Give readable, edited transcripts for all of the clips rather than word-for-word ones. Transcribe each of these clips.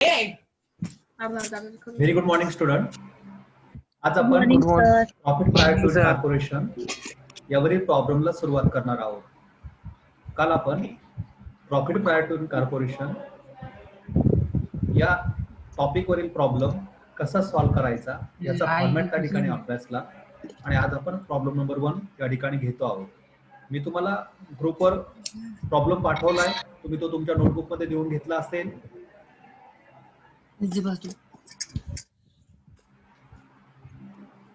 Very good morning student. आज आपण profit prior to corporation यावरील प्रॉब्लेमला सुरुवात करणार आहोत. काल आपण प्रॉफिट प्रायर टू कॉर्पोरेशन या टॉपिक वरील प्रॉब्लेम कसा सॉल्व्ह करायचा याचा फॉर्मॅट त्या ठिकाणी अभ्यासला आणि आज आपण प्रॉब्लेम नंबर 1 या ठिकाणी घेतो आहोत. मी तुम्हाला ग्रुपवर प्रॉब्लेम पाठवलाय, तुम्ही तो तुमच्या नोटबुक मध्ये देऊन घेतला असेल.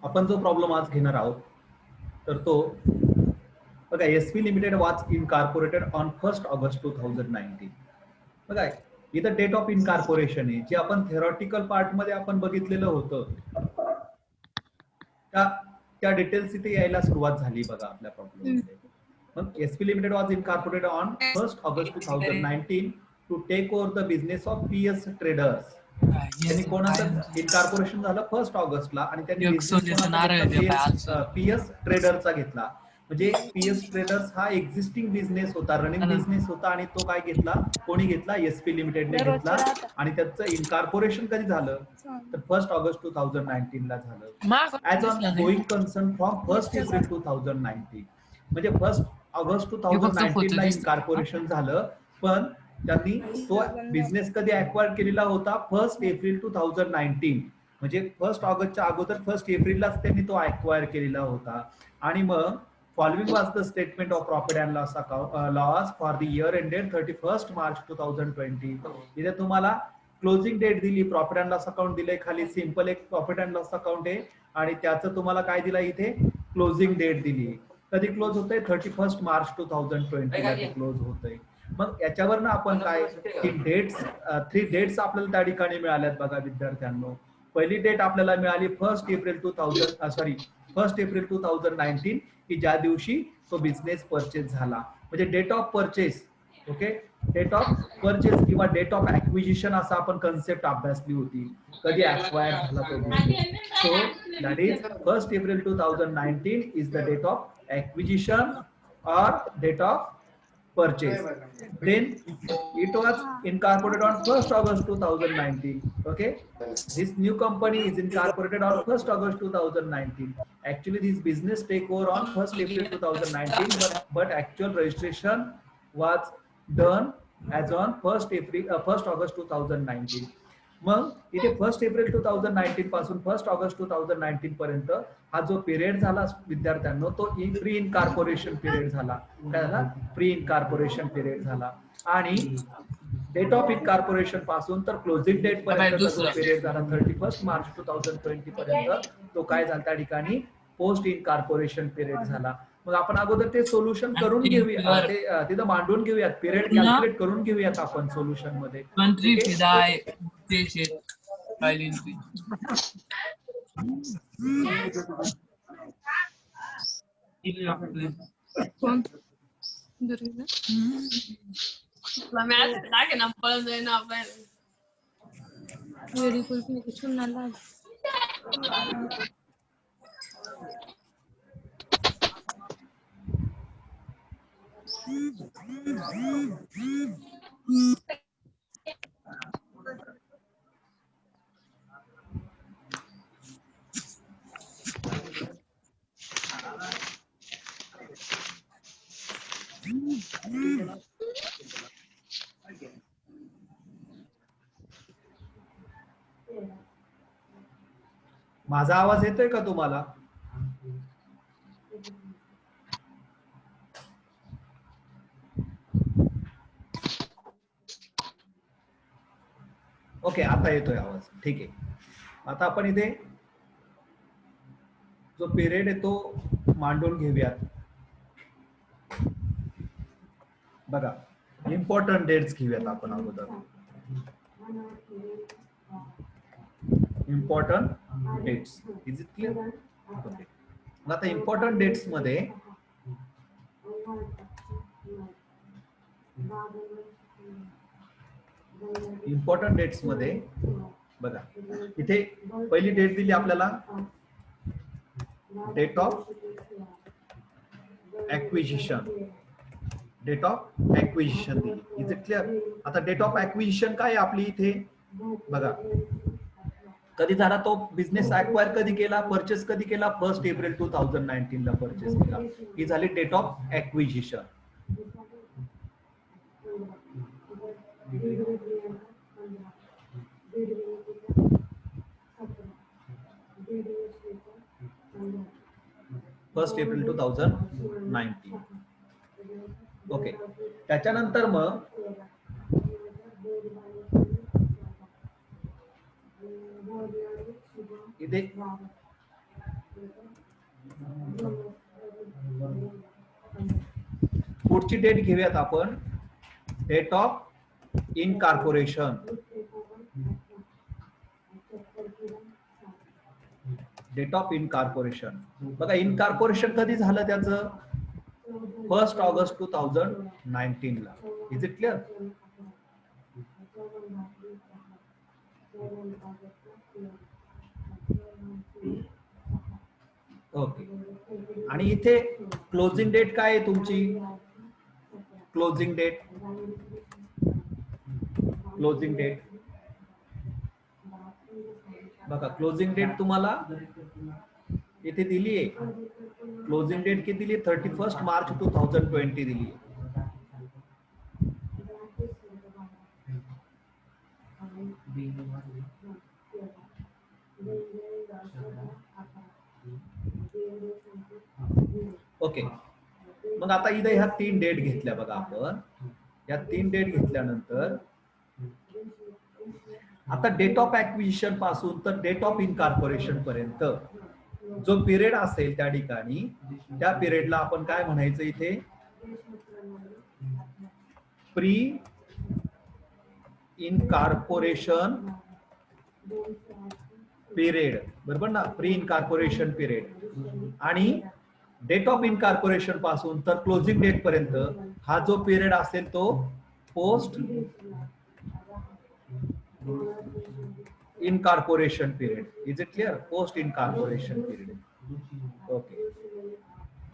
आपण जो प्रॉब्लेम आज घेणार आहोत तर तो बघा, SP limited was incorporated on 1 August 2019. बघा इथं डेट ऑफ इनकॉर्पोरेशन आहे, जे आपण थेरॉटिकल पार्ट मध्ये आपण बघितलेलं होतं त्या डिटेल्स इथे यायला सुरुवात झाली बघा आपल्या प्रॉब्लेम मध्ये. मग SP limited was incorporated on 1 August 2019 to take over the business of PS traders. त्यांनी कोणाचं इनकॉर्पोरेशन झालं 1 ऑगस्टला आणि त्यांनी पीएस ट्रेडरचा घेतला. म्हणजे पीएस ट्रेडर्स हा एक्झिस्टिंग बिझनेस होता, रनिंग बिझनेस होता आणि तो काय घेतला, कोणी घेतला, एसपी लिमिटेडने घेतला. आणि त्याचं इनकॉर्पोरेशन कधी झालं तर 1 ऑगस्ट 2019 ला झालं. As on going concern from 1 April 2019. म्हणजे 1 ऑगस्ट 2019 ला इनकॉर्पोरेशन झालं, पण त्यांनी तो बिझनेस कधी अक्वायर केलेला होता 1 एप्रिल 2019. म्हणजे 1 ऑगस्टच्या अगोदर 1 एप्रिललाच त्यांनी तो अक्वायर केलेला होता. आणि मग following was the statement of profit and loss for the year ended 31 March 2020. इथे तुम्हाला क्लोजिंग डेट दिली, प्रॉफिट अँड लॉस अकाउंट दिले, खाली सिंपल एक प्रॉफिट अँड लॉस अकाउंट आहे आणि त्याचं तुम्हाला काय दिलं, इथे क्लोजिंग डेट दिली. कधी क्लोज होतंय 31 मार्च 2020 ला क्लोज होतंय. मग याच्यावरनं आपण काय 3 डेट्स आपल्याला त्या ठिकाणी मिळाल्यात बघा विद्यार्थ्यांनो. पहिली डेट आपल्याला मिळाली 1 एप्रिल 2019 की ज्या दिवशी तो बिझनेस परचेस झाला. म्हणजे date of purchase, okay, date of purchase किंवा डेट ऑफ ऍक्विजिशन असं आपण कन्सेप्ट अभ्यासली होती. कधी अक्वायर झाला तो business. So that is 1 April 2019 is the date of acquisition or date of purchase. Then it was incorporated on 1 August 2019. Okay, this new company is incorporated on 1 August 2019. Actually this business take over on 1 April 2019, but actual registration was done as on 1 August 2019. मग इथे 1 April 2019 पासून 1 August 2019 पर्यंत हा जो period झाला विद्यार्थ्यांनो, तो pre incorporation period झाला. काय झाला, प्री इनकॉर्पोरेशन पिरियड झाला. आणि डेट ऑफ इनकॉर्पोरेशन पासून तर क्लोजिंग डेट पर्यंत जो पिरियड झाला 31 मार्च 2020 पर्यंत, तो काय झाला त्या ठिकाणी पोस्ट इनकॉर्पोरेशन पिरियड झाला. मग आपण अगोदर ते सोल्युशन करून घेऊया, ते तिथं मांडून घेऊयात, पिरियड कॅल्क्युलेट करून घेऊयात आपण सोल्युशन मध्ये. माझा आवाज येतोय का तुम्हाला? ओके, आता येतोय आवाज. ठीक आहे. आता आपण इथे जो पिरियड आहे तो मांडून घेऊयात. बघा, इम्पॉर्टंट डेट्स घेऊयात आपण अगोदर. Important dates, is it clear? Okay. आता इम्पॉर्टंट डेट्स मध्ये बघा, इथे पहिली डेट दिली आपल्याला date of acquisition. Date of acquisition दिली. Is it clear? आता डेट ऑफ ऍक्विजिशन काय आपली इथे बघा कधी झाला तो बिझनेस अक्वायर कधी केला, परचेस कधी केला, 1 एप्रिल 2019 ला परचेस केला. ही झाली date of acquisition. First April 2019. Okay. त्याच्यानंतर मग इथे पुढची डेट घेऊयात आपण, date of incorporation. Date of incorporation. बघा इनकॉर्पोरेशन कधी झालं त्याचं, 1 ऑगस्ट 2019 ला. Is it clear? ओके. आणि इथे क्लोजिंग डेट काय आहे तुमची, क्लोजिंग डेट, क्लोजिंग डेट बघा, क्लोजिंग डेट तुम्हाला इथे दिली आहे. क्लोजिंग डेट किती दिली, 31 मार्च 2020 दिली आहे. ओके. मग आता इथे ह्या 3 डेट घेतल्या बघा आपण. या 3 डेट घेतल्यानंतर आता डेट ऑफ ऍक्विजिशन पासून तर डेट ऑफ इनकॉर्पोरेशन पर्यंत जो पिरियड असेल त्या ठिकाणी, त्या पिरियडला आपण काय म्हणायचं इथे, प्री इनकॉर्पोरेशन पिरियड, बरोबर ना, प्री इनकॉर्पोरेशन पिरियड. आणि डेट ऑफ इनकॉर्पोरेशन पासून तर क्लोजिंग डेट पर्यंत हा जो पिरियड असेल तो post incorporation period. Is it clear? Post incorporation period. Okay.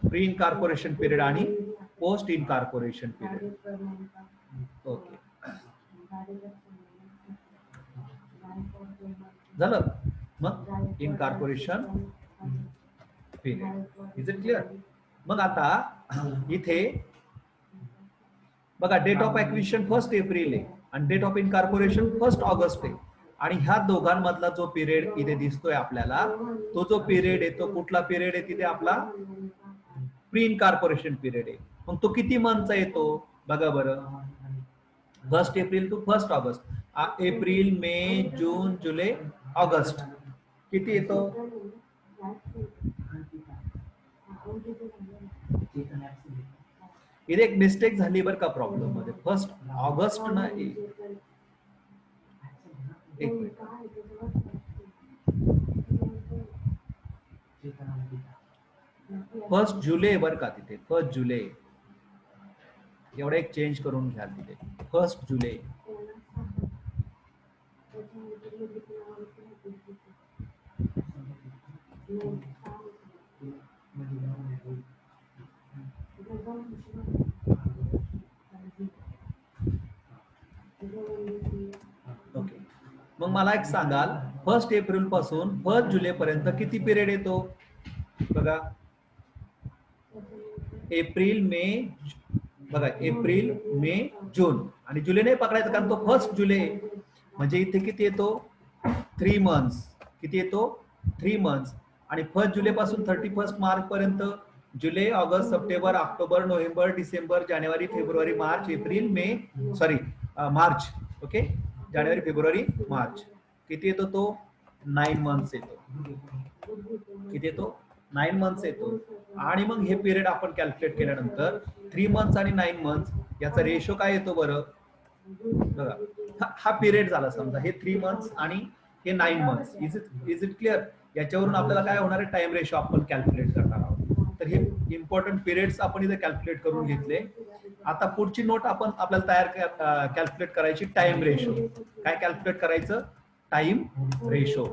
Pre incorporation period आणि पोस्ट इनकॉर्पोरेशन पिरियड. ओके. झालं. मग incorporation period. Is it clear? मग आता इथे बघा डेट ऑफ ऍक्विजिशन 1 एप्रिल आहे आणि डेट ऑफ इनकॉर्पोरेशन 1 ऑगस्ट आहे. आणि ह्या दोघांमधला जो पिरियड इथे दिसतोय आपल्याला, तो जो पिरियड आहे तो कुठला पिरियड आहे, तिथे आपला प्री इनकॉर्पोरेशन पिरियड आहे. मग तो किती मंथचा येतो बघा बरं, 1 April to 1 August. April, may, June, July, August किती येतो, इथे एक मिस्टेक झाली बरं का प्रॉब्लेम मध्ये. 1 ऑगस्ट ना, एक मिनिट, 1 जुलै बरं का, तिथे 1 जुलै एवढं एक चेंज करून घ्या तिथे. 1 जुलै. ओके. मग मला एक सांगाल 1 एप्रिल पासून 1 जुलै पर्यंत किती पिरियड येतो बघा. एप्रिल, मे, बघा एप्रिल, मे, जून आणि जुलै नाही पकडायचं कारण तो 1 जुलै, म्हणजे इथे किती येतो 3 मंथ्स. किती येतो 3 मंथ्स. आणि 1 जुलै पासून 31 मार्च पर्यंत जुलै, ऑगस्ट, सप्टेंबर, ऑक्टोबर, नोव्हेंबर, डिसेंबर, जानेवारी, फेब्रुवारी, मार्च, एप्रिल, मे, सॉरी मार्च. ओके. जानेवारी, फेब्रुवारी, मार्च. किती येतो तो 9 मंथ्स येतो. किती येतो 9 मंथ्स येतो. आणि मग हे पिरियड आपण कॅल्क्युलेट केल्यानंतर 3 मंथ्स आणि 9 मंथ्स याचा रेशो काय येतो बरं बघा. हा पिरियड झाला समजा, हे 3 मंथ्स आणि हे 9 मंथ्स. Is it clear? याच्यावरून आपल्याला काय होणार आहे, टाइम रेशो आपण कॅल्क्युलेट करणार आहोत. तर हे इम्पॉर्टंट पिरियड्स आपण इथे कॅल्क्युलेट करून घेतले. आता पुढची नोट आपण आपल्याला तयार कॅल्क्युलेट करायची, टाइम रेशो. काय कॅल्क्युलेट करायचं, time ratio.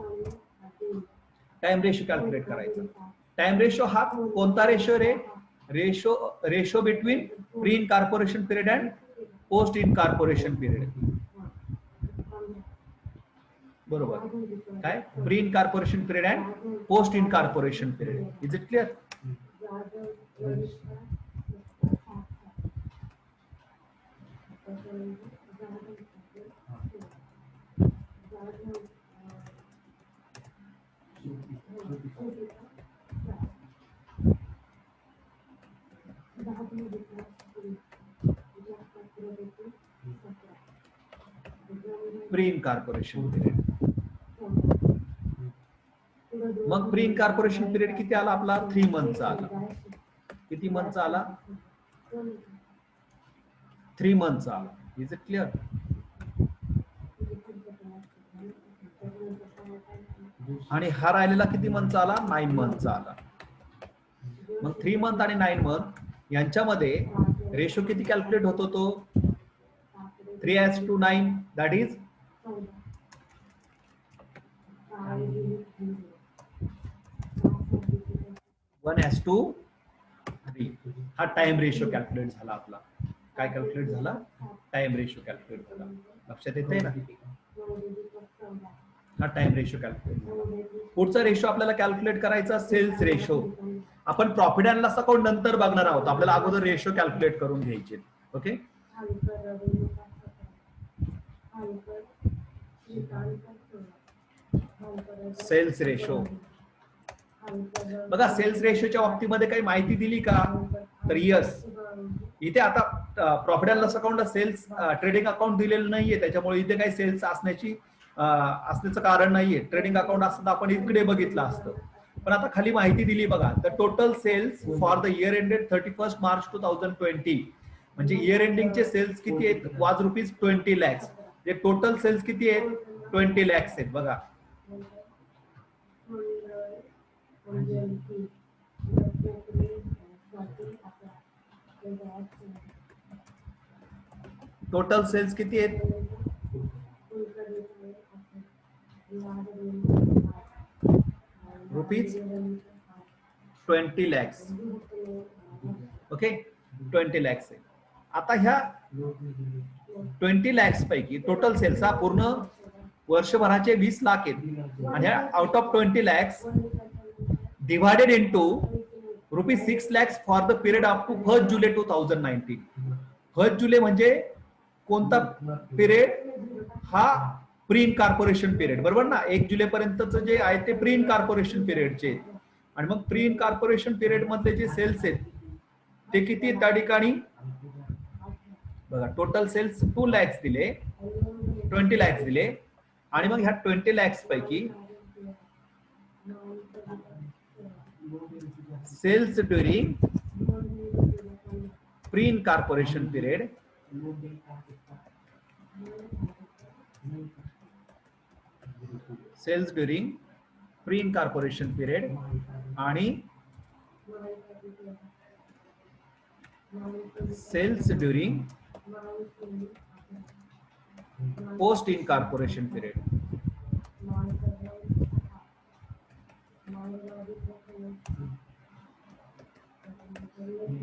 Time ratio calculate करायचं. टाइम रेशो हा कोणता ratio ray, ratio between pre incorporation period and post incorporation period. बरोबर काय pre incorporation period and post incorporation period. Is it clear? Pre incorporation period. मग pre incorporation period किती आला आपला? 3 मंथचा आला. किती मंथचा आला? 3 मंथचा आला. Is it clear? आणि हा राहिलेला किती मंथचा आला? 9 मंथचा आला. मग 3 मंथ आणि 9 मंथ यांच्यामध्ये रेशो किती कॅल्क्युलेट होतो? तो 3:9 दॅट इज 1:3. हा टाइम रेशो कॅल्क्युलेट झाला आपला. काय कॅल्क्युलेट झाला? टाइम रेशो कॅल्क्युलेट झाला. लक्षात येते ना? हा टाइम रेशो कॅल्क्युलेट. पुढचा रेशो आपल्याला कॅल्क्युलेट करायचा सेल्स रेशो. आपण प्रॉफिट अँड लॉस अकाउंट नंतर बघणार आहोत. आपल्याला अगोदर रेशो कॅल्क्युलेट करून घ्यायचे. ओके. सेल्स रेशो बघा. सेल्स रेशोच्या बाबतीमध्ये काही माहिती दिली का? तर यस. इथे आता प्रॉफिट अँड लॉस अकाउंटला सेल्स ट्रेडिंग अकाउंट दिलेलं नाहीये, त्याच्यामुळे इथे काही सेल्स असण्याचं कारण नाहीये. ट्रेडिंग अकाउंट असतं आपण इकडे बघितलं असतं. पण आता खाली माहिती दिली बघा. The total sales for the year ended 31 March 2020. म्हणजे इयर एंडिंगचे सेल्स किती आहेत? वाज रुपीज 20 lakhs. टोटल सेल्स किती आहेत? 20 lakhs आहेत बघा. टोटल सेल्स किती आहेत? Rupees 20 lakhs. ओके. 20 lakhs आहे. आता ह्या 20 lakhs पैकी टोटल सेल्स हा पूर्ण वर्षभराचे 20 लाख आहेत. आणि out of 20 lakhs divided into rupees 6 lakhs for the period up to 1 जुलै 2019. 1 जुलै म्हणजे कोणता पिरियड? हा प्री इनकॉर्पोरेशन पिरियड. बरोबर ना? 1 जुलै पर्यंतचं जे आहे ते प्री इनकॉर्पोरेशन पिरियडचे. आणि मग प्री इनकॉर्पोरेशन पिरियड मधले जे सेल्स आहेत ते किती? त्या ठिकाणी बघा. टोटल सेल्स 2 lakhs दिले, 20 lakhs दिले. आणि मग ह्या 20 lakhs पैकी sales during pre incorporation period sales during pre incorporation period आणि sales during post incorporation period.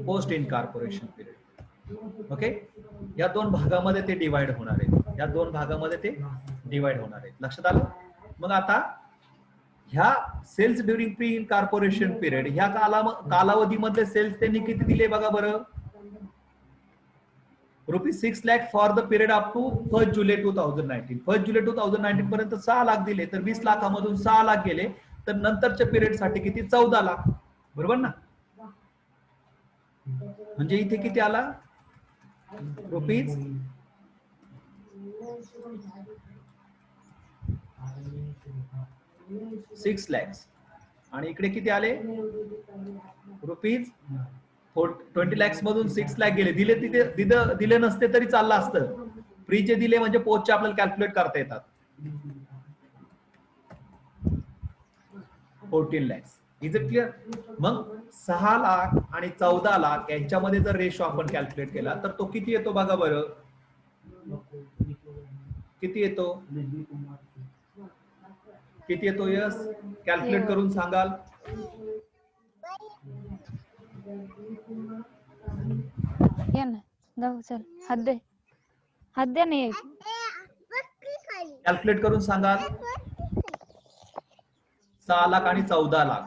Post incorporation period. Okay. या 2 भागामध्ये ते डिवाइड होणार आहेत. या 2 भागामध्ये ते डिवाइड होणार आहेत. लक्षात आलं? मग आता ह्या sales during pre incorporation period ह्या कालावधीमध्ये सेल्स त्यांनी किती दिले बघा बरं? Rupees 6 lakh for the period up to 1 जुलै 2019. 1 जुलै 2019 पर्यंत 6 लाख दिले. तर 20 लाखामधून 6 लाख गेले. तर नंतरच्या पिरियड साठी किती? 14 लाख. बरोबर ना? म्हणजे इथे किती आला? Rupees 6 lakhs. आणि इकडे किती आले? रुपीज 20 lakhs मधून 6 लाख गेले. दिले नसते तरी चाललं असतं. फ्रीचे दिले म्हणजे पोस्टचे आपल्याला कॅल्क्युलेट करता येतात. 14 lakhs. Is it clear? मग 6 लाख आणि 14 लाख यांच्यामध्ये जर रेशो आपण कॅल्क्युलेट केला तर तो किती येतो बघा बरं? किती येतो? किती येतो? यस, कॅल्क्युलेट करून सांगाल? ये ना जाऊ चल. हात दे. हात दे ना. कॅल्क्युलेट करून सांगाल. 6 लाख आणि 14 लाख.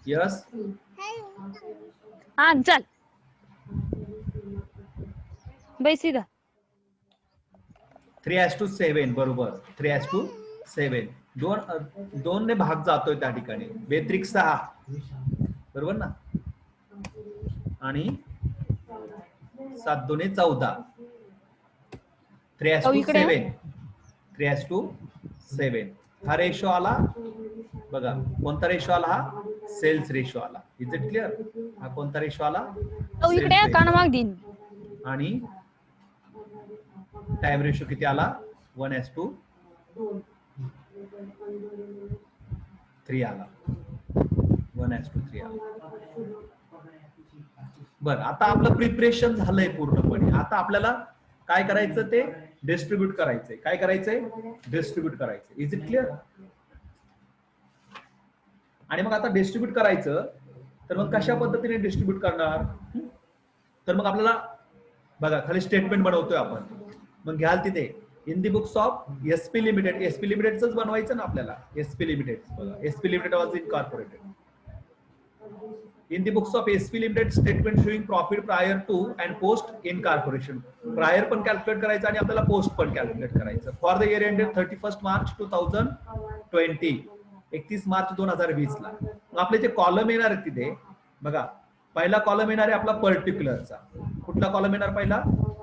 यस. हा चल बाई सीधा 3:7 बरोबर. 3:7 दोन ने भाग जातोय त्या ठिकाणी. बेत्रिक 6 बरोबर ना. आणि 7 2 14. 3:7. 3:7 हा रेशो आला बघा. कोणता रेशो आला? हा सेल्स रेशो आला. Is it clear? हा कोणता रेशो आला? इकडे कान माग दिन. आणि टाइम रेशो किती आला? 1:3 आला. 1:3 आला. बर, आता आपलं प्रिपरेशन झालंय पूर्णपणे. आता आपल्याला काय करायचं? ते डिस्ट्रीब्यूट करायचंय. काय करायचंय? डिस्ट्रीब्यूट करायचंय. Is it clear? आणि मग आता डिस्ट्रीब्यूट करायचं, तर मग कशा पद्धतीने डिस्ट्रीब्यूट करणार? तर मग आपल्याला बघा खाली स्टेटमेंट बनवतोय आपण. मग घ्याल तिथे in the books of SP limited. SP लिमिटेडच बनवायचं ना आपल्याला. एसपी लिमिटेड बघा. SP limited was incorporated. In the books of SP Limited statement showing profit prior to and post incorporation. Prior पण कॅल्क्युलेट करायचं आणि आपल्याला पोस्ट पण कॅल्क्युलेट करायचं. For the year ended 31 March 2020. 31 March 2020 ला. मग आपले जे कॉलम येणार आहेत तिथे बघा. पहिला कॉलम येणार आहे आपला पर्टिक्युलरचा. कुठला कॉलम येणार? पहिला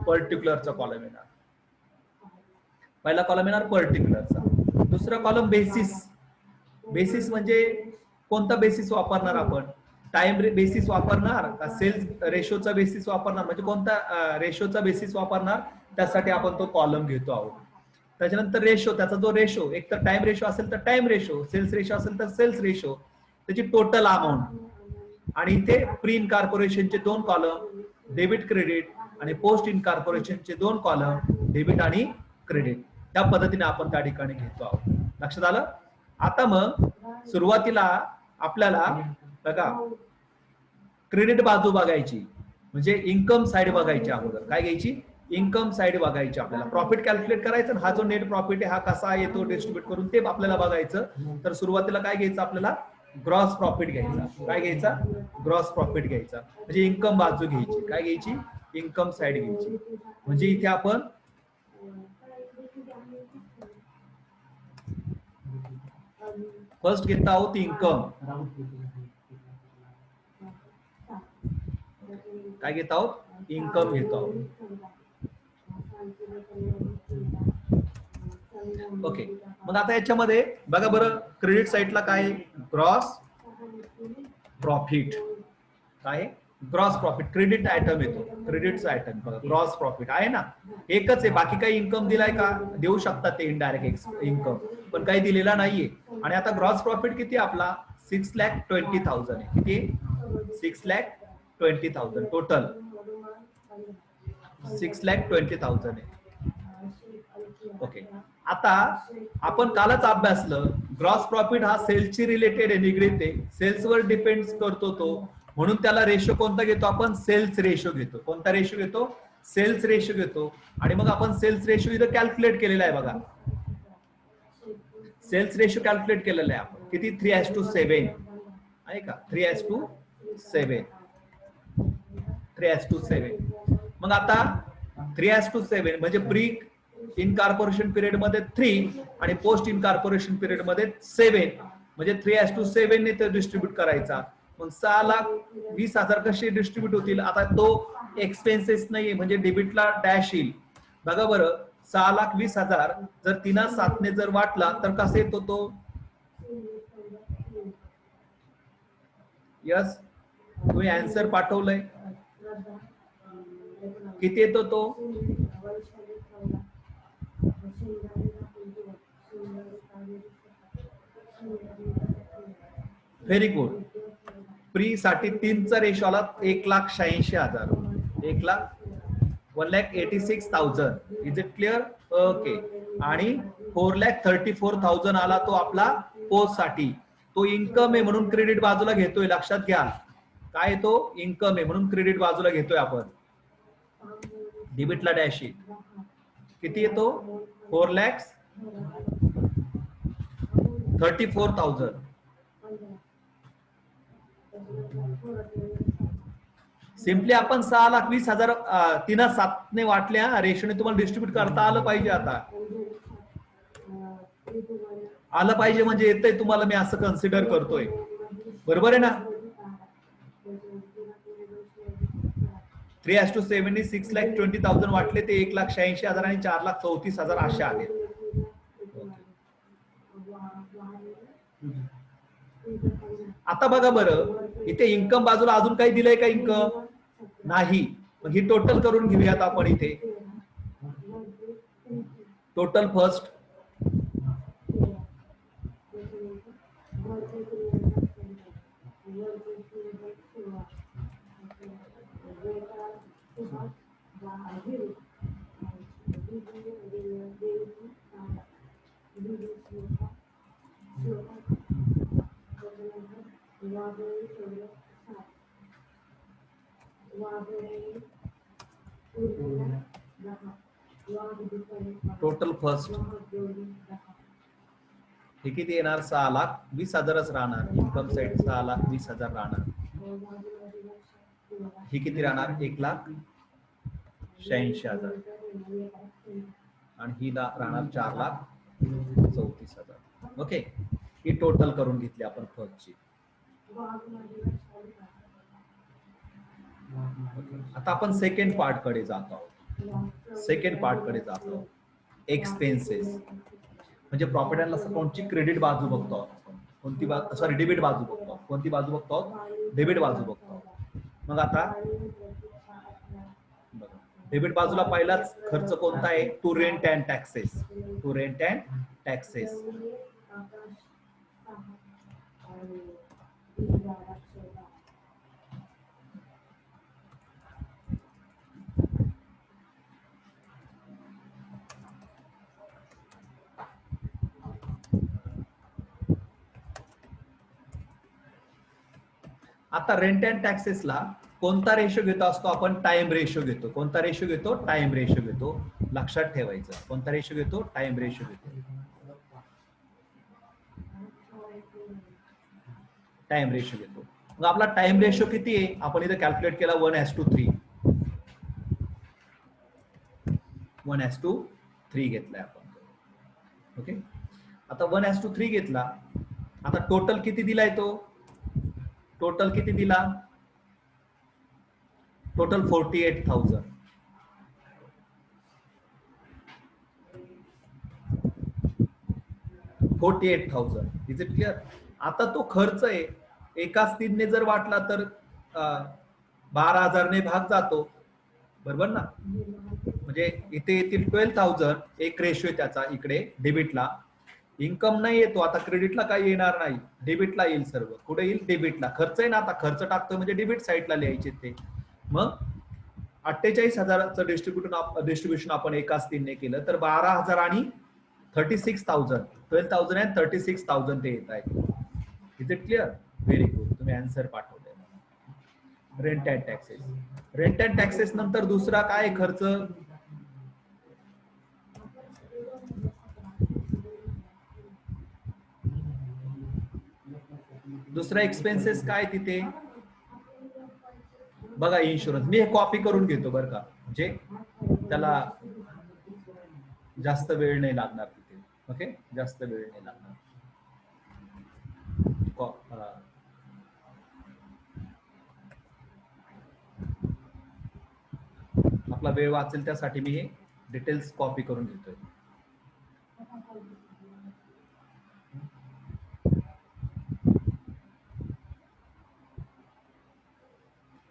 पर्टिक्युलरचा कॉलम येणार. पहिला कॉलम येणार पर्टिक्युलरचा. दुसरा कॉलम बेसिस. बेसिस म्हणजे कोणता बेसिस वापरणार आपण? टाइम बेसिस वापरणार का सेल्स रेशोचा बेसिस वापरणार? म्हणजे कोणता रेशोचा बेसिस वापरणार? त्यासाठी आपण तो कॉलम घेतो आहोत. त्याच्यानंतर रेशो, त्याचा जो रेशो, एक तर टाइम रेशो असेल तर टाइम रेशो, सेल्स रेशो असेल तर सेल्स रेशो, त्याची टोटल अमाऊंट. आणि इथे प्री इनकॉर्पोरेशनचे 2 कॉलम, डेबिट क्रेडिट, आणि पोस्ट इनकॉर्पोरेशनचे 2 कॉलम, डेबिट आणि क्रेडिट. त्या पद्धतीने आपण त्या ठिकाणी घेतो आहोत. लक्षात आलं? आता मग सुरुवातीला आपल्याला बघा क्रेडिट बाजू बघायची, म्हणजे इन्कम साइड बघायची. अगोदर काय घ्यायची? इन्कम साइड बघायची. आपल्याला प्रॉफिट कॅल्क्युलेट करायचं. हा जो नेट प्रॉफिट आहे हा कसा येतो डिस्ट्रीब्यूट करून ते आपल्याला बघायचं. तर सुरुवातीला काय घ्यायचं? आपल्याला ग्रॉस प्रॉफिट घ्यायचा. काय घ्यायचा? ग्रॉस प्रॉफिट घ्यायचा. म्हणजे इन्कम बाजू घ्यायची. काय घ्यायची? इन्कम साइड घ्यायची. म्हणजे इथे आपण फर्स्ट घेत आहोत इन्कम. काय घेत आहोत? इन्कम घेत आहोत. ओके. मग आता याच्यामध्ये बघा बरं, क्रेडिट साइडला काय? Gross profit. काय? Gross profit. क्रेडिट आयटम येतो. क्रेडिटचा आयटम बघा. ग्रॉस प्रॉफिट आहे ना, एकच आहे. बाकी काही इन्कम दिलाय का? देऊ शकतात ते इनडायरेक्ट इन्कम, पण काही दिलेला नाहीये. आणि आता ग्रॉस प्रॉफिट किती आपला? 6,20,000 आहे. किती? 6,20,000 टोटल. 6,20,000 आहे. ओके. आता आपण कालच अभ्यासलं, ग्रॉस प्रॉफिट हा सेल्सची रिलेटेड आहे, निगडीत आहे. सेल्सवर डिपेंड करतो तो, म्हणून त्याला रेशो कोणता घेतो आपण? सेल्स रेशो घेतो. कोणता रेशो घेतो? सेल्स रेशो घेतो. आणि मग आपण सेल्स रेशो इथं कॅल्क्युलेट केलेला आहे बघा. सेल्स रेशो कॅल्क्युलेट केलेला आहे आपण. किती? 3:7 आहे का? 3:7. 3:7. मग आता 3:7 म्हणजे प्री इनकॉर्पोरेशन पिरियड मध्ये 3 आणि पोस्ट इनकॉर्पोरेशन पिरियड मध्ये 7, म्हणजे 3:7 ने ते डिस्ट्रीब्यूट करायचा. मग 6,20,000 कसे डिस्ट्रीब्यूट होतील? आता तो एक्सपेन्सेस नाहीये, म्हणजे डेबिटला डॅश येईल. बघा बरं, 6,20,000 जर 3/7 ने जर वाटला तर कसा येतो तो? यस, तुम्ही आन्सर पाठवलंय. किती येतो तो? Very good. प्री साठी 3चा रेशो आला 1,86,000. 1,86,000. Is it clear? ओके. आणि 4,34,000 आला तो आपला पोस्ट साठी. तो इन्कम आहे म्हणून क्रेडिट बाजूला घेतोय. लक्षात घ्या, काय तो इन्कम आहे म्हणून क्रेडिट बाजूला घेतोय आपण. डेबिटला डॅश येईल. किती येतो 4,34,000. सिम्पली आपण 6,20,000 3/7 ने वाटल्या रेशोने तुम्हाला डिस्ट्रीब्यूट करता आलं पाहिजे. आता आलं पाहिजे म्हणजे येतंय तुम्हाला, मी असं कन्सिडर करतोय. बरोबर आहे ना. 3:7 6,20,000 वाटले ते 1,86,000 आणि 4,34,000 असे आले. आता बघा बरं, इथे इन्कम बाजूला अजून काही दिलंय का इन्कम? नाही. मग ही टोटल करून घेऊयात आपण. इथे टोटल फर्स्ट टोटल फर्स्ट हे किती येणार? 6,20,000च राहणार. इन्कम साइड 6,20,000 राहणार. ही किती राहणार? 1,86,000 आणि ही राहणार 4,34,000. ओके, ही टोटल करून घेतली आपण फर्स्टची. आता आपण सेकंड पार्ट कडे जात आहोत. एक्सपेन्सेस म्हणजे प्रॉफिट अँड लॉस अकाउंटची क्रेडिट बाजू बघतो आपण. कोणती बाजू? सॉरी, डेबिट बाजू बघतो. कोणती बाजू बघतो? डेबिट बाजू बघतो. मग आता डेबिट बाजूला पहिलाच खर्च कोणता आहे? To rent and taxes. आता रेंट अँड टॅक्सेसला कोणता रेशो घेतो असतो आपण? टाइम रेशो घेतो. कोणता रेशो घेतो? टाइम रेशो घेतो. लक्षात ठेवायचं. कोणता रेशो घेतो? टाइम रेशो घेतो. टाइम रेशो घेतो. मग आपला टाइम रेशो किती आहे? आपण इथे कॅल्क्युलेट केला 1:3. 1:3 घेतलाय आपण. ओके, आता 1:3 घेतला. आता टोटल किती दिलाय तो? टोटल किती दिला? टोटल 48,000. Is it clear? आता तो खर्च आहे एकाच 3 जर वाटला तर 12,000 ने भाग जातो. बरोबर ना. म्हणजे इथे येतील 12,000. एक रेशो आहे त्याचा इकडे डेबिटला. इन्कम नाही येतो. आता क्रेडिटला काही येणार नाही, डेबिटला येईल सर्व. कुठे येईल? डेबिटला. खर्च आहे ना, आता खर्च टाकतोय म्हणजे डेबिट साईडला लिहायचे ते. मग 48,000चं डिस्ट्रीब्युशन आपण एकाच 3 केलं तर 12,000 आणि 36,000, 12,000 आणि 36,000 ते येत आहेत. Is it clear? Very good, तुम्ही आन्सर पाठवले. रेंट अँड टॅक्सेस नंतर दुसरा काय खर्च? दुसरा एक्सपेन्सेस काय तिथे? बघा, इन्शुरन्स. मी हे कॉपी करून घेतो बरं का, म्हणजे त्याला जास्त वेळ नाही लागणार तिथे. ओके, जास्त वेळ नाही लागणार. आपला वेळ वाचेल त्यासाठी मी हे डिटेल्स कॉपी करून घेतोय.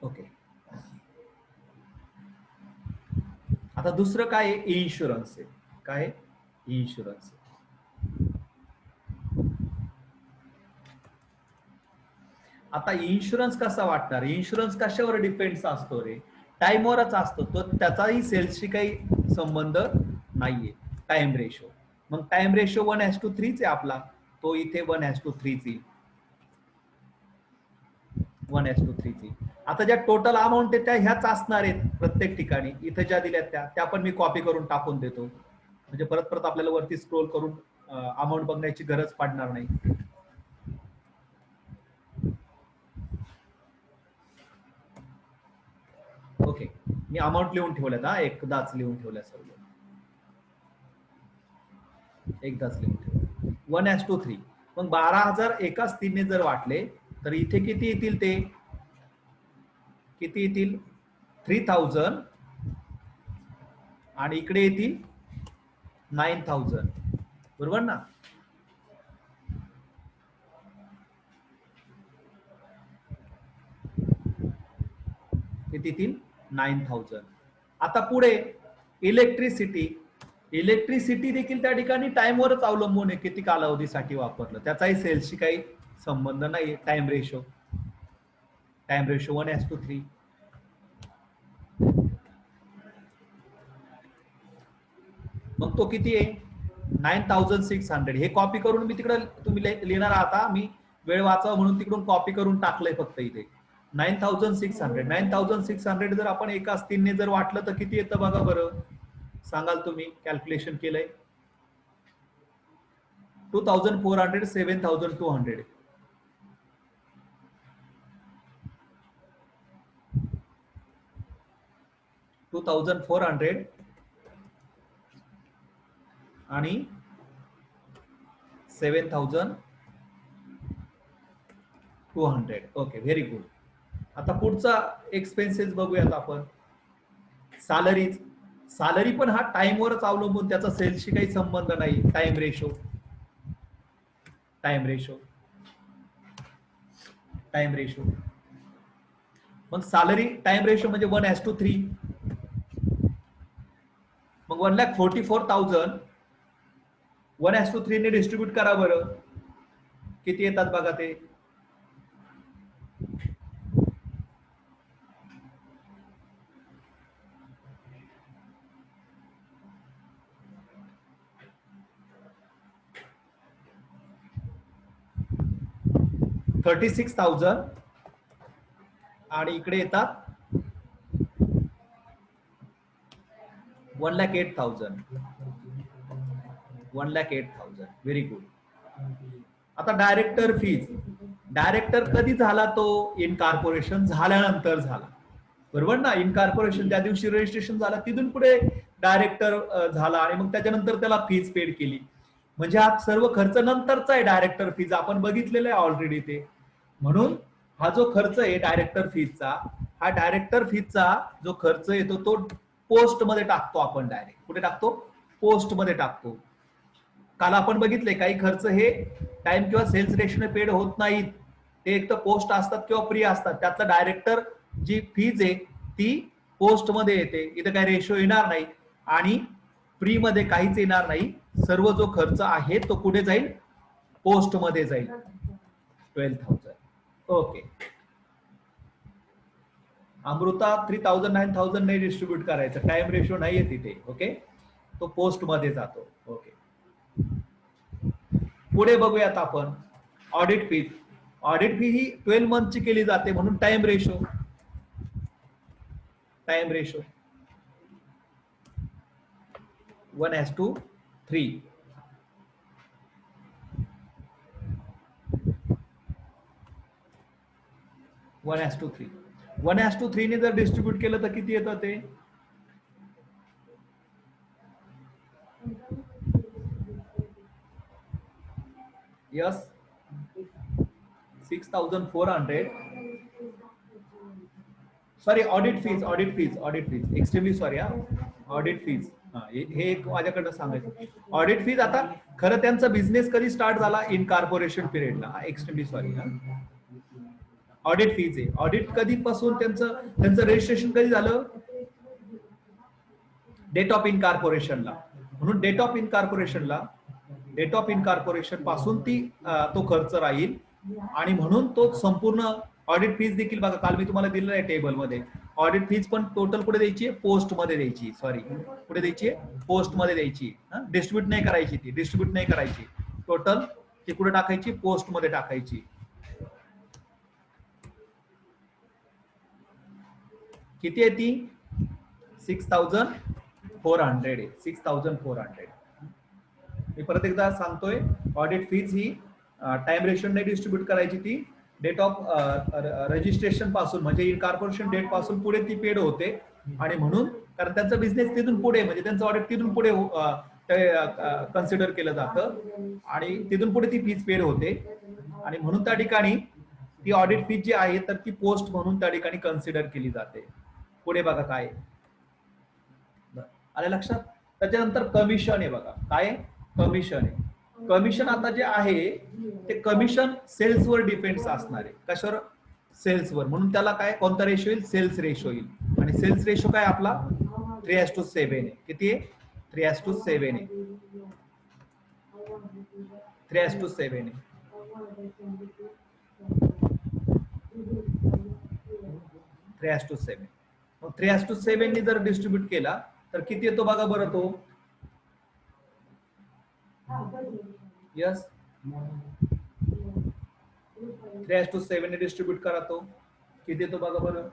ओके, आता दुसरं काय आहे? इन्शुरन्स आहे. काय? इन्शुरन्स. आता इन्शुरन्स कसा वाटणार? इन्शुरन्स कशावर डिपेंड असतो रे? टाइमवरच असतो तो. त्याचाही सेल्सशी काही संबंध नाहीये. Time ratio. मग टाइम रेशो 1:3 आहे आपला. तो इथे 1:3. 1:3 ची. आता ज्या टोटल अमाऊंट आहेत त्या ह्याच असणार आहेत प्रत्येक ठिकाणी. इथे ज्या दिल्यात त्या पण मी कॉपी करून टाकून देतो, म्हणजे परत परत आपल्याला वरती स्क्रोल करून अमाऊंट बघण्याची गरज पडणार नाही. ओके, मी अमाऊंट लिहून ठेवल्यात हा, एकदाच लिहून ठेवल्या सर्व, एकदाच लिहून ठेवल्या. 1:3. मग 12,000 एकाच 3 ने जर वाटले तर इथे किती येतील, ते किती येतील 3,000 आणि इकडे येतील 9,000, बरोबर ना. किती येतील 9,000. आता पुढे इलेक्ट्रिसिटी देखील त्या ठिकाणी टाइमवरच अवलंबून आहे, किती कालावधीसाठी वापरलं, त्याचाही सेल्सशी काही संबंध नाही. Time ratio 1:3. मग तो किती आहे 9,600. हे कॉपी करून मी तिकडे तुम्ही लिहिणार आहात, मी वेळ वाचावा म्हणून तिकडून कॉपी करून टाकलंय फक्त इथे. 9,600 जर आपण एकाच 3 ने जर वाटलं तर किती येतं बघा बरं, सांगाल तुम्ही, कॅल्क्युलेशन केलंय. 2,400, 7,200. 2,400 आणि 7,200. Okay, very good. आता पुढचा एक्सपेन्सेस बघूयात आपण. सॅलरी पण हा टाइमवरच अवलंबून, त्याचा सेल्सशी काही संबंध नाही. Time ratio. मग सॅलरी टाइम रेशो म्हणजे 1:3. मग 1,44,000 1:3 ने डिस्ट्रीब्यूट करा बरं, किती येतात बघा ते. $36,000 आणि इकडे येतात 1,08,000. 1,08,000. Very good. आता डायरेक्टर कधी झाला, तो इनकॉर्पोरेशन झाल्यानंतर झाला, बरोबर ना. इनकॉर्पोरेशन ज्या दिवशी रजिस्ट्रेशन झालं तिथून पुढे डायरेक्टर झाला आणि मग त्याच्यानंतर त्याला फीज पेड केली. म्हणजे हा सर्व खर्च नंतरचा आहे. डायरेक्टर फीज आपण बघितलेला आहे ऑलरेडी ते. म्हणून हा जो खर्च आहे डायरेक्टर फीजचा जो खर्च येतो तो पोस्ट मध्ये टाकतो आपण. डायरेक्ट कुठे टाकतो, पोस्ट मध्ये टाकतो. काल आपण बघितले काही खर्च हे टाइम किंवा सेल्स रेशोने पेड होत नाहीत, ते एक तर पोस्ट असतात किंवा प्री असतात. त्यातलं डायरेक्टर जी फीज आहे ती पोस्ट मध्ये येते, इथं काही रेशो येणार नाही आणि प्री मध्ये काहीच येणार नाही. सर्व जो खर्च आहे तो कुठे जाईल, पोस्ट मध्ये जाईल. 12,000. ओके. अमृता 3,000 9,000 नाही डिस्ट्रीब्यूट करायचं, टाइम रेशो नाहीये तिथे. ओके, तो पोस्ट मध्ये जातो. ओके, पुढे बघूयात आपण ऑडिट फी ही 12 मंथची केली जाते, म्हणून टाइम रेशो 1:3. 1:3 ने जर डिस्ट्रीब्यूट केलं तर किती येतं ते, yes 6,400. Sorry, audit fees extremely sorry हा. ऑडिट फीज हे एक माझ्याकडनं सांगायचं. ऑडिट फीज आता खरं त्यांचा बिझनेस कधी स्टार्ट झाला, इन कॉर्पोरेशन पिरियडला. एक्स्ट्रीमली सॉरी हा. ऑडिट फीज आहे. ऑडिट कधीपासून त्यांचं रजिस्ट्रेशन कधी झालं, डेट ऑफ इनकॉर्पोरेशनला. म्हणून डेट ऑफ इनकॉर्पोरेशन पासून तो खर्च राहील आणि म्हणून तो संपूर्ण ऑडिट फीज देखील बघा, काल मी तुम्हाला दिलेलं आहे टेबल मध्ये. ऑडिट फीज पण टोटल कुठे द्यायची, पोस्ट मध्ये द्यायची. सॉरी, कुठे द्यायची, पोस्ट मध्ये द्यायची. डिस्ट्रीब्यूट नाही करायची. टोटल ती कुठे टाकायची, पोस्ट मध्ये टाकायची. किती आहे ती 6400 आहे 6400. मी परत एकदा सांगतोय ऑडिट फीज ही टाइम रेशोने डिस्ट्रीब्यूट करायची. ती डेट ऑफ रजिस्ट्रेशन पासून म्हणजे इनकॉर्पोरेशन डेट पासून पुढे ती पेड होते. आणि म्हणून कारण त्यांचा बिझनेस तिथून पुढे म्हणजे त्यांचं ऑडिट तिथून पुढे कन्सिडर केलं जातं आणि तिथून पुढे ती फीज पेड होते. आणि म्हणून त्या ठिकाणी ती ऑडिट फीज जी आहे तर ती पोस्ट म्हणून त्या ठिकाणी कन्सिडर केली जाते. पुढे बघा काय आलं लक्षात. त्याच्यानंतर कमिशन आहे बघा. काय कमिशन आहे. कमिशन आता जे आहे ते कमिशन सेल्सवर डिपेंड्स असणार आहे. कशावर सेल्सवर. म्हणून त्याला काय कोणता रेशो येईल सेल्स रेशो येईल. आणि सेल्स रेशो काय आपला 3:7 आहे. किती आहे 3:7 आहे. 3:7 आहे. 3:7. मग 3:7 नी जर डिस्ट्रीब्यूट केला तर किती येतो बघा बरं तो. यस 3:7 ने डिस्ट्रीब्यूट करा तो किती येतो बघा बरं.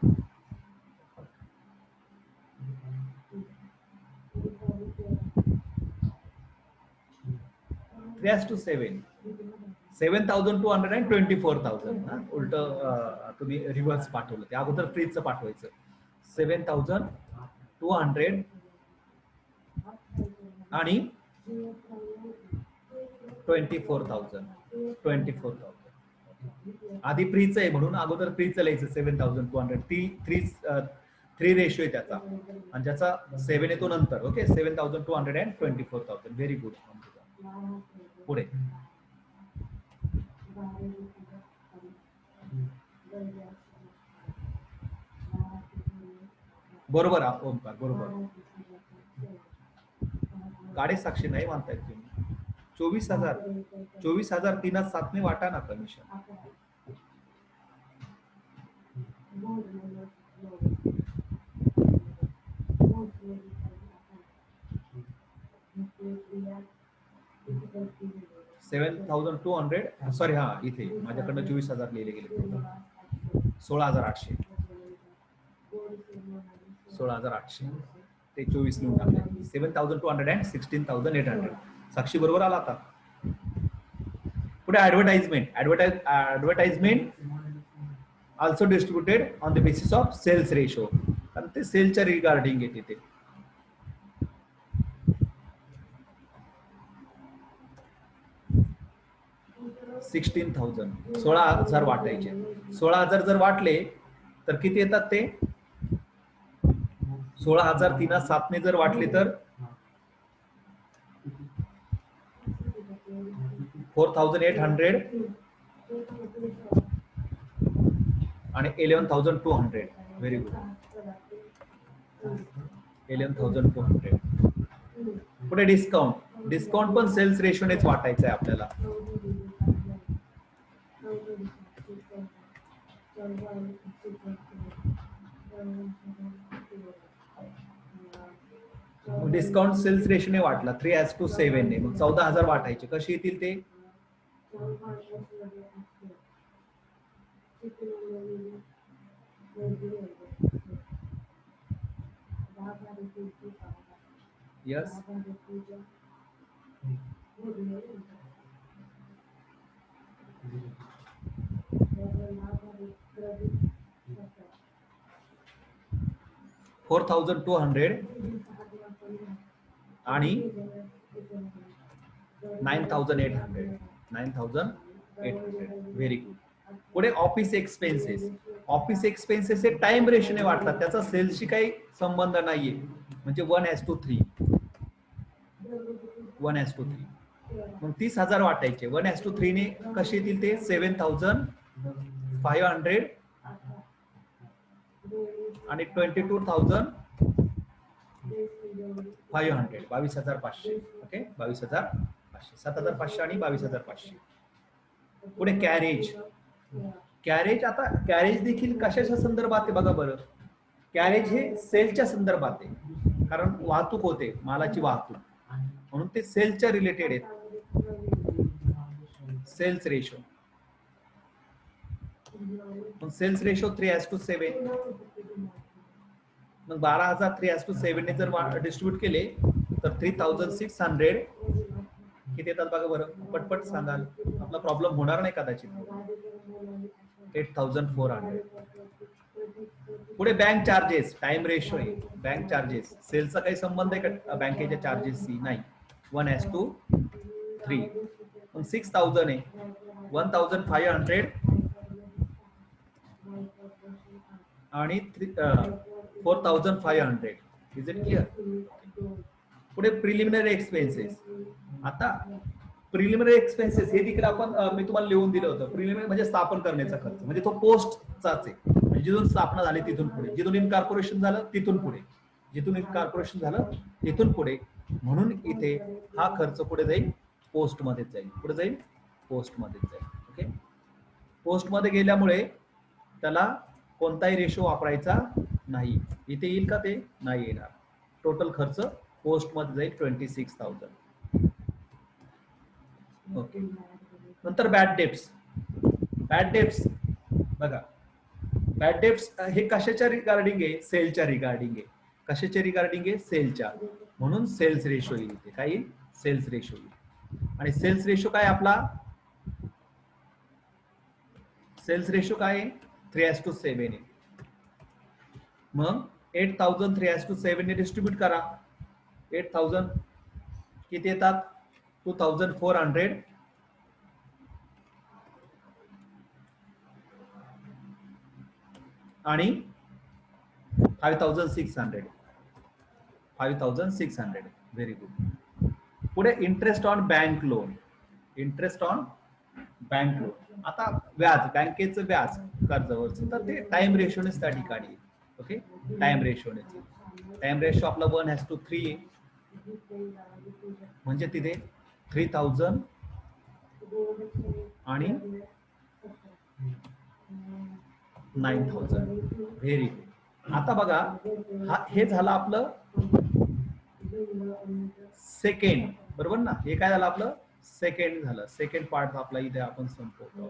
to 7,200 and 24,000. उलट तुम्ही रिव्हर्स पाठवलं. ते अगोदर फ्रीजचं पाठवायचं. 7,200 आणि 24,000. आधी फ्रीच आहे म्हणून अगोदर फ्रीचं लिहायचं 7,200. 3 रेशो आहे त्याचा आणि ज्याचा 7 येतो नंतर. Okay 7,200 and 24,000. Very good. पुढे बरोबर ओमकार बरोबर. गाडी साक्षी नाही मानतायत तुम्ही. 24,000 3/7 ने वाटा ना कमिशन. $7,200 सॉरी हा इथे माझ्याकडनं 24,000 लिहिले गेले. 16,800 ते 24 लिहून टाकले. 7,200 and 16,800. साक्षी बरोबर आला आता. पुढे advertisement also distributed on the basis of sales ratio. कारण ते सेलच्या रिगार्डिंग येते ते. $16,000 16,000 वाटायचे. 16,000 जर वाटले तर किती येतात ते 16,000 3/7 ने जर वाटले तर 4,800 आणि 11,200. Very good 11,200. पुढे डिस्काउंट पण सेल्स रेशोनेच वाटायचं आहे आपल्याला. डिस्काउंट सेल्स रेशोने वाटला 3:7 ने. मग 14,000 वाटायचे. कसे येतील ते यस 4,200 आणि 9,800. Very good. पुढे ऑफिस एक्सपेन्सेस हे टाइम रेशोने वाटतात. त्याचा सेल्सशी काही संबंध नाहीये. म्हणजे 1:3. मग 30,000 वाटायचे. 1:3 ने कसे येतील ते 7,500 आणि 22,500. 22,500. ओके 22,500. 7,500 आणि 22,500. पुढे कॅरेज आता कॅरेज देखील कशाच्या संदर्भात आहे बघा बरं. कॅरेज हे सेलच्या संदर्भात आहे. कारण वाहतूक होते मालाची वाहतूक म्हणून ते सेलच्या रिलेटेड आहेत. Sales ratio 3:7. मग 12,000 3:7 ने जर डिस्ट्रीब्यूट केले तर 3,600 किती येतात बघा बरं, पटपट सांगाल, आपला प्रॉब्लेम होणार नाही कदाचित. 8,400. पुढे बँक चार्जेस, टाइम रेशो आहे, बँक चार्जेस, सेलचा काही संबंध आहे का बँकेच्या चार्जेसशी? नाही. 1:3. मग 6,000 आहे, 1,500 आणि 4,500. Is it clear? पुढे प्रिलिमिनरी एक्सपेन्सेस. आता प्रिलिमिनरी एक्सपेन्सेस हे तिकडे आपण मी तुम्हाला लिहून दिलं होतं. प्रिलिमिनरी म्हणजे स्थापन करण्याचा खर्च, म्हणजे तो पोस्टचाच आहे, म्हणजे जिथून स्थापना झाली तिथून पुढे, जिथून इनकॉर्पोरेशन झालं तिथून पुढे, जिथून इनकॉर्पोरेशन झालं तिथून पुढे. म्हणून इथे हा खर्च पुढे जाईल, पोस्ट मध्ये जाईल, पुढे जाईल, पोस्ट मध्ये जाईल. ओके, पोस्ट मध्ये गेल्यामुळे त्याला कोणताही रेशो वापरायचा नाही. इथे येईल का? ते नाही येणार. टोटल खर्च पोस्ट मध्ये जाईल 26,000. ओके, नंतर बॅड डेप्स. बॅड डेप्स बघा, बॅड डेप्स हे कशाच्या रिगार्डिंग आहे? सेलच्या रिगार्डिंग आहे. कशाच्या रिगार्डिंग आहे? सेलच्या. म्हणून सेल्स रेशो येईल इथे. काय येईल? सेल्स रेशो येईल. आणि सेल्स रेशो काय आपला? सेल्स रेशो काय आहे? 3:7 आहे. मग 8,000 3:7 ने डिस्ट्रीब्यूट करा. 8,000 किती येतात? 2,400 आणि 5,600. 5,600. Very good. पुढे interest on bank loan. Interest on bank loan. आता व्याज, बँकेचं व्याज कर्जावरचं, तर ते टाइम रेशोनेच त्या ठिकाणी. ओके, टाइम रेशोनेच. टाइम रेशो आपला 1:3 म्हणजे तिथे 3,000 आणि 9,000. Very good. आता बघा, हे झालं आपलं सेकंड, बरोबर ना? हे काय झालं आपलं? सेकंड झालं. सेकंड पार्ट आपला इथे आपण संपवतो.